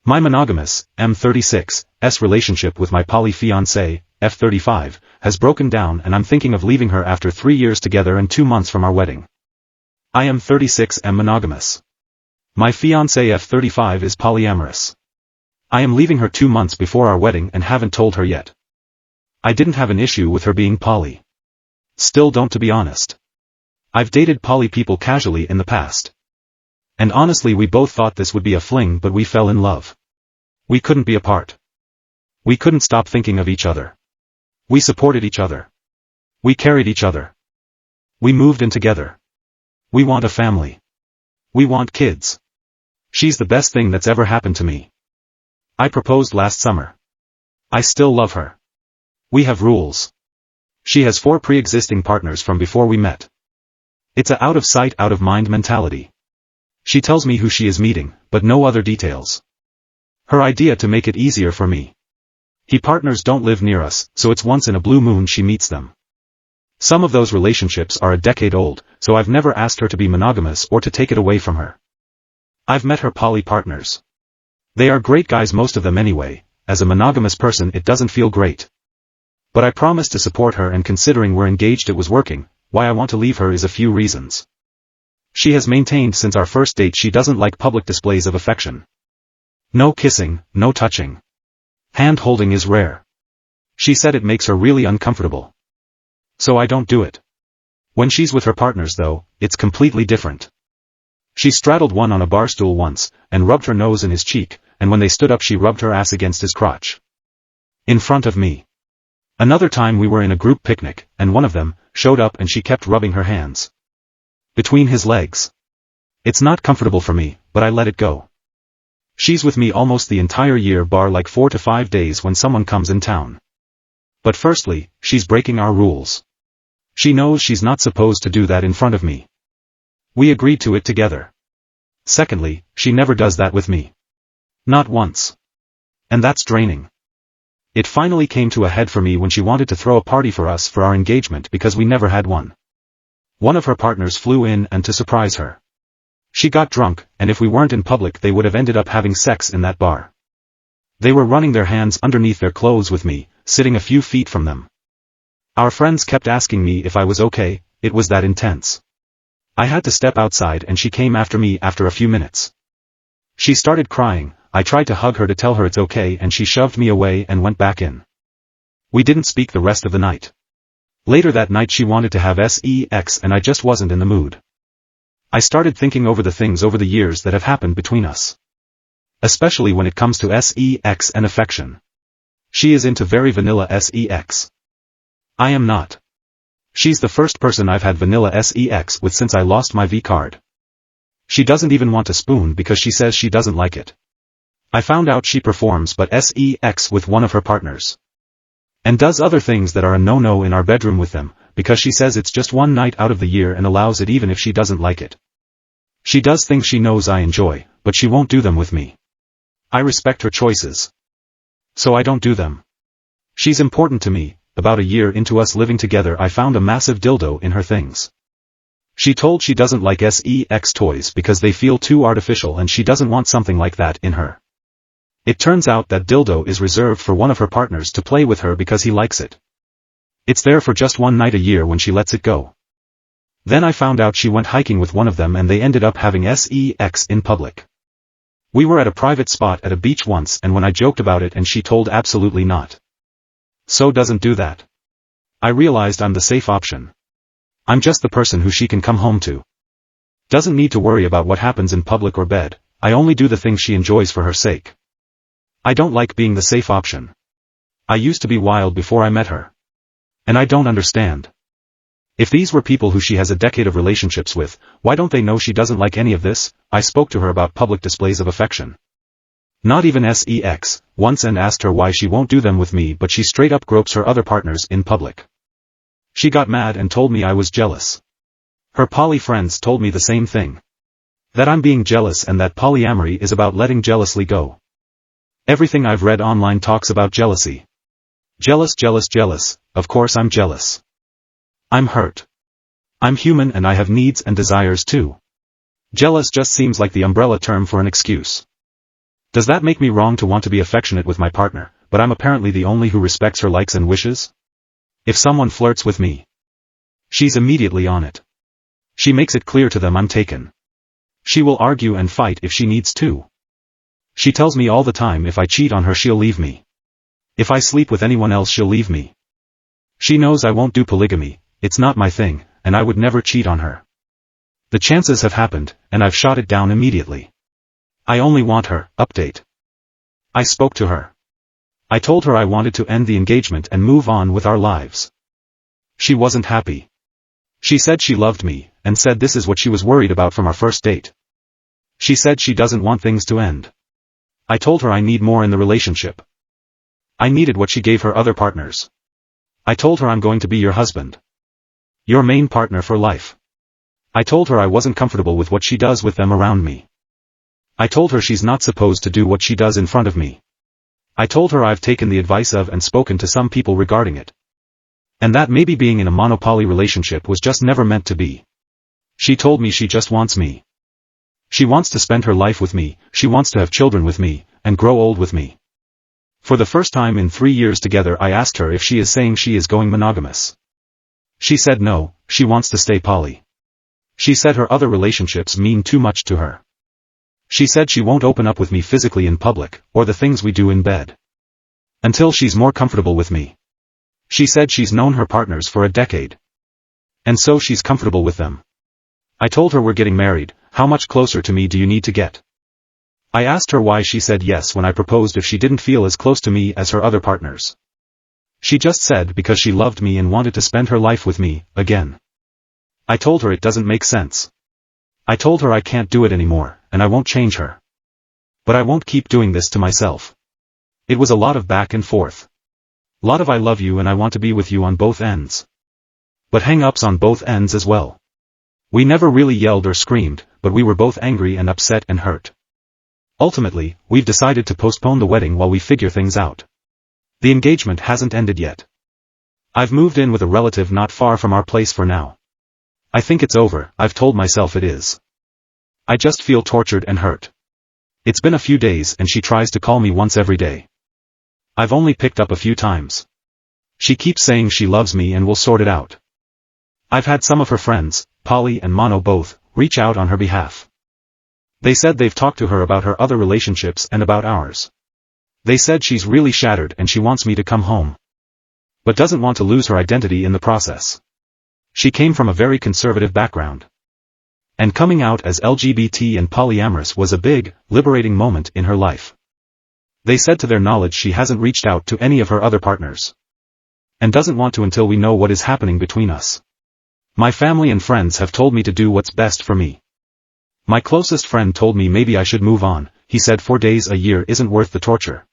My monogamous, M36's relationship with my poly fiance, F35, has broken down and I'm thinking of leaving her after 3 years together and 2 months from our wedding. I am 36 and monogamous. My fiance F35 is polyamorous. I am leaving her 2 months before our wedding and haven't told her yet. I didn't have an issue with her being poly. Still don't, to be honest. I've dated poly people casually in the past. And honestly, we both thought this would be a fling, but we fell in love. We couldn't be apart. We couldn't stop thinking of each other. We supported each other. We carried each other. We moved in together. We want a family. We want kids. She's the best thing that's ever happened to me. I proposed last summer. I still love her. We have rules. She has 4 pre-existing partners from before we met. It's a out of sight, out of mind mentality. She tells me who she is meeting, but no other details. Her idea to make it easier for me. He partners don't live near us, so it's once in a blue moon she meets them. Some of those relationships are a decade old, so I've never asked her to be monogamous or to take it away from her. I've met her poly partners. They are great guys, most of them anyway. As a monogamous person it doesn't feel great. But I promised to support her, and considering we're engaged it was working. Why I want to leave her is a few reasons. She has maintained since our first date she doesn't like public displays of affection. No kissing, no touching. Hand-holding is rare. She said it makes her really uncomfortable. So I don't do it. When she's with her partners though, it's completely different. She straddled one on a bar stool once, and rubbed her nose in his cheek, and when they stood up she rubbed her ass against his crotch. In front of me. Another time we were in a group picnic, and one of them showed up and she kept rubbing her hands between his legs. It's not comfortable for me, but I let it go. She's with me almost the entire year bar like 4 to 5 days when someone comes in town. But firstly, she's breaking our rules. She knows she's not supposed to do that in front of me. We agreed to it together. Secondly, she never does that with me. Not once. And that's draining. It finally came to a head for me when she wanted to throw a party for us for our engagement because we never had one. One of her partners flew in and to surprise her. She got drunk, and if we weren't in public they would have ended up having sex in that bar. They were running their hands underneath their clothes with me, sitting a few feet from them. Our friends kept asking me if I was okay, it was that intense. I had to step outside and she came after me after a few minutes. She started crying. I tried to hug her to tell her it's okay and she shoved me away and went back in. We didn't speak the rest of the night. Later that night she wanted to have sex and I just wasn't in the mood. I started thinking over the things over the years that have happened between us. Especially when it comes to sex and affection. She is into very vanilla sex. I am not. She's the first person I've had vanilla sex with since I lost my V card. She doesn't even want a spoon because she says she doesn't like it. I found out she performs but sex with one of her partners. And does other things that are a no-no in our bedroom with them, because she says it's just one night out of the year and allows it even if she doesn't like it. She does things she knows I enjoy, but she won't do them with me. I respect her choices. So I don't do them. She's important to me. About a year into us living together I found a massive dildo in her things. She told she doesn't like sex toys because they feel too artificial and she doesn't want something like that in her. It turns out that dildo is reserved for one of her partners to play with her because he likes it. It's there for just one night a year when she lets it go. Then I found out she went hiking with one of them and they ended up having sex in public. We were at a private spot at a beach once and when I joked about it and she told absolutely not. So doesn't do that. I realized I'm the safe option. I'm just the person who she can come home to. Doesn't need to worry about what happens in public or bed. I only do the things she enjoys for her sake. I don't like being the safe option. I used to be wild before I met her. And I don't understand. If these were people who she has a decade of relationships with, why don't they know she doesn't like any of this? I spoke to her about public displays of affection. Not even sex, once, and asked her why she won't do them with me, but she straight up gropes her other partners in public. She got mad and told me I was jealous. Her poly friends told me the same thing. That I'm being jealous and that polyamory is about letting jealously go. Everything I've read online talks about jealousy. Jealous, jealous, jealous. Of course I'm jealous. I'm hurt. I'm human and I have needs and desires too. Jealous just seems like the umbrella term for an excuse. Does that make me wrong to want to be affectionate with my partner, but I'm apparently the only who respects her likes and wishes? If someone flirts with me, she's immediately on it. She makes it clear to them I'm taken. She will argue and fight if she needs to. She tells me all the time if I cheat on her she'll leave me. If I sleep with anyone else she'll leave me. She knows I won't do polygamy, it's not my thing, and I would never cheat on her. The chances have happened, and I've shot it down immediately. I only want her. Update. I spoke to her. I told her I wanted to end the engagement and move on with our lives. She wasn't happy. She said she loved me, and said this is what she was worried about from our first date. She said she doesn't want things to end. I told her I need more in the relationship. I needed what she gave her other partners. I told her I'm going to be your husband. Your main partner for life. I told her I wasn't comfortable with what she does with them around me. I told her she's not supposed to do what she does in front of me. I told her I've taken the advice of and spoken to some people regarding it. And that maybe being in a monopoly relationship was just never meant to be. She told me she just wants me. She wants to spend her life with me, she wants to have children with me, and grow old with me. For the first time in 3 years together I asked her if she is saying she is going monogamous. She said no, she wants to stay poly. She said her other relationships mean too much to her. She said she won't open up with me physically in public, or the things we do in bed. Until she's more comfortable with me. She said she's known her partners for a decade. And so she's comfortable with them. I told her we're getting married, how much closer to me do you need to get? I asked her why she said yes when I proposed if she didn't feel as close to me as her other partners. She just said because she loved me and wanted to spend her life with me, again. I told her it doesn't make sense. I told her I can't do it anymore, and I won't change her. But I won't keep doing this to myself. It was a lot of back and forth. Lot of I love you and I want to be with you on both ends. But hang-ups on both ends as well. We never really yelled or screamed, but we were both angry and upset and hurt. Ultimately, we've decided to postpone the wedding while we figure things out. The engagement hasn't ended yet. I've moved in with a relative not far from our place for now. I think it's over, I've told myself it is. I just feel tortured and hurt. It's been a few days and she tries to call me once every day. I've only picked up a few times. She keeps saying she loves me and will sort it out. I've had some of her friends, poly and mono both, reach out on her behalf. They said they've talked to her about her other relationships and about ours. They said she's really shattered and she wants me to come home. But doesn't want to lose her identity in the process. She came from a very conservative background. And coming out as LGBT and polyamorous was a big, liberating moment in her life. They said to their knowledge she hasn't reached out to any of her other partners. And doesn't want to until we know what is happening between us. My family and friends have told me to do what's best for me. My closest friend told me maybe I should move on, he said 4 days a year isn't worth the torture.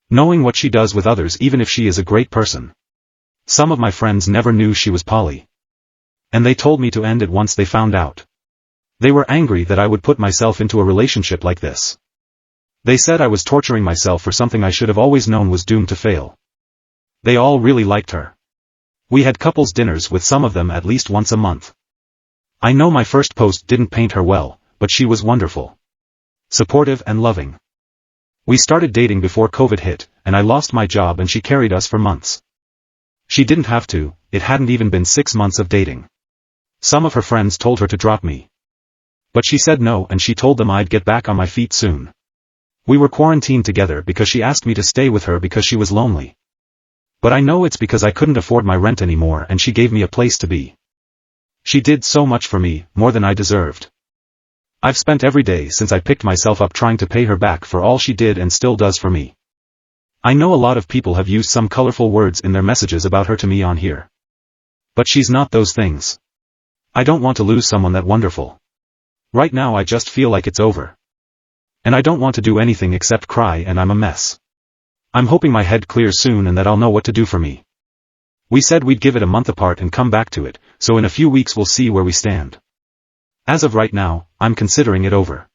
Knowing what she does with others even if she is a great person. Some of my friends never knew she was poly. And they told me to end it once they found out. They were angry that I would put myself into a relationship like this. They said I was torturing myself for something I should have always known was doomed to fail. They all really liked her. We had couples dinners with some of them at least once a month. I know my first post didn't paint her well, but she was wonderful. Supportive and loving. We started dating before COVID hit, and I lost my job and she carried us for months. She didn't have to, it hadn't even been 6 months of dating. Some of her friends told her to drop me. But she said no and she told them I'd get back on my feet soon. We were quarantined together because she asked me to stay with her because she was lonely. But I know it's because I couldn't afford my rent anymore and she gave me a place to be. She did so much for me, more than I deserved. I've spent every day since I picked myself up trying to pay her back for all she did and still does for me. I know a lot of people have used some colorful words in their messages about her to me on here. But she's not those things. I don't want to lose someone that wonderful. Right now I just feel like it's over. And I don't want to do anything except cry and I'm a mess. I'm hoping my head clears soon and that I'll know what to do for me. We said we'd give it a month apart and come back to it, so in a few weeks we'll see where we stand. As of right now, I'm considering it over.